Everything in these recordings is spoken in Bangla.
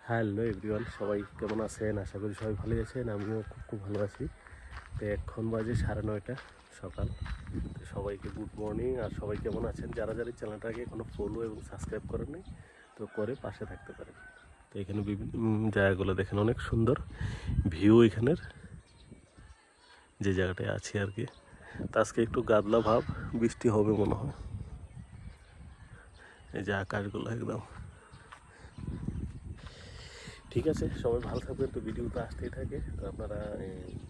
হ্যালো এভরিওয়ান, সবাই কেমন আছেন? আশা করি সবাই ভালো আছেন। আমিও খুব ভালো আছি। তো এখন বাজে 9:30 সকাল। তো সবাইকে গুড মর্নিং। আর সবাই কেমন আছেন? যারা যারা চ্যানেলটাকে এখনও ফলো এবং সাবস্ক্রাইব করেননি, তো করে পাশে থাকতে পারেন। তো এখানে বিভিন্ন জায়গাগুলো দেখেন, অনেক সুন্দর ভিউ এখানের, যে জায়গাটায় আছি আর কি। তো আজকে একটু গাদলা ভাব, বৃষ্টি হবে মনে হয়। এই যে আকাশগুলো একদম ঠিক আছে। সবাই ভালো থাকবেন। তো ভিডিওটা আসতেই থাকে। তো আপনারা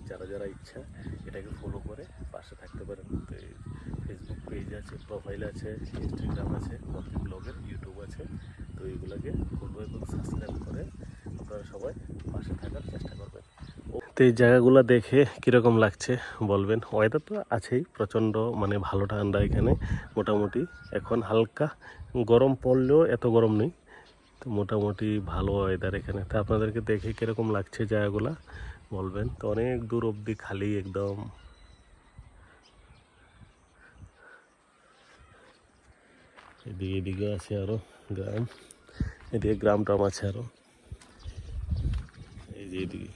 যারা যারা ইচ্ছা এটাকে ফলো করে পাশে থাকতে পারেন। তো ফেসবুক পেজ আছে, প্রোফাইল আছে, ইনস্টাগ্রাম আছে, বাপ্পি ব্লগের ইউটিউব আছে। তো এইগুলোকে ফলো এবং সাবস্ক্রাইব করে আপনারা সবাই পাশে থাকার চেষ্টা করবেন। তো এই জায়গাগুলো দেখে কীরকম লাগছে বলবেন। ওয়েদার তো আছেই প্রচণ্ড, মানে ভালো ঠান্ডা এখানে মোটামুটি। এখন হালকা গরম পড়লেও এত গরম নেই, তো মোটামুটি ভালো ওয়েদার এখানে। তো আপনাদেরকে দেখে কীরকম লাগছে জায়গাগুলা বলবেন। তো অনেক দূর অবধি খালি একদম। এদিকে আছে আরও গ্রাম, এদিকে গ্রাম ট্রাম আছে আরও। এই যে এদিকে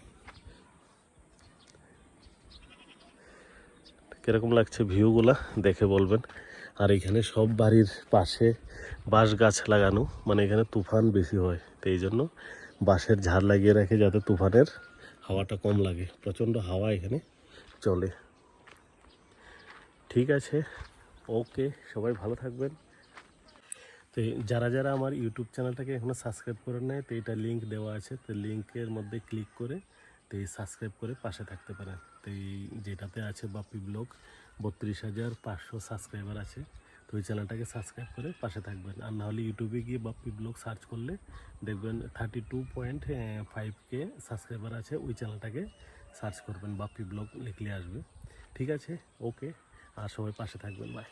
কীরকম লাগছে ভিউগুলা দেখে বলবেন। আর এখানে সব বাড়ির পাশে বাঁশ গাছ লাগানো, মানে এখানে তুফান বেশি হয়, তো এই জন্য বাঁশের ঝাড় লাগিয়ে রাখে যাতে তুফানের হাওয়াটা কম লাগে। প্রচণ্ড হাওয়া এখানে চলে। ঠিক আছে, ওকে, সবাই ভালো থাকবেন। তো যারা যারা আমার ইউটিউব চ্যানেলটাকে এখনও সাবস্ক্রাইব করেন নাই, তো এটা লিঙ্ক দেওয়া আছে, তো লিঙ্কের মধ্যে ক্লিক করে তো এই সাবস্ক্রাইব করে পাশে থাকতে পারেন। তো এই যেটাতে আছে বাপ্পি ব্লগ, 32,500 সাবস্ক্রাইবার আছে। তো ওই চ্যানেলটাকে সাবস্ক্রাইব করে পাশে থাকবেন। আর নাহলে ইউটিউবে গিয়ে বাপ্পি ব্লগ সার্চ করলে দেখবেন 32.5K সাবস্ক্রাইবার আছে। ওই চ্যানেলটাকে সার্চ করবেন, বাপ্পি ব্লগ লিখলে আসবে। ঠিক আছে, ওকে, আর সবাই পাশে থাকবেন। বাই।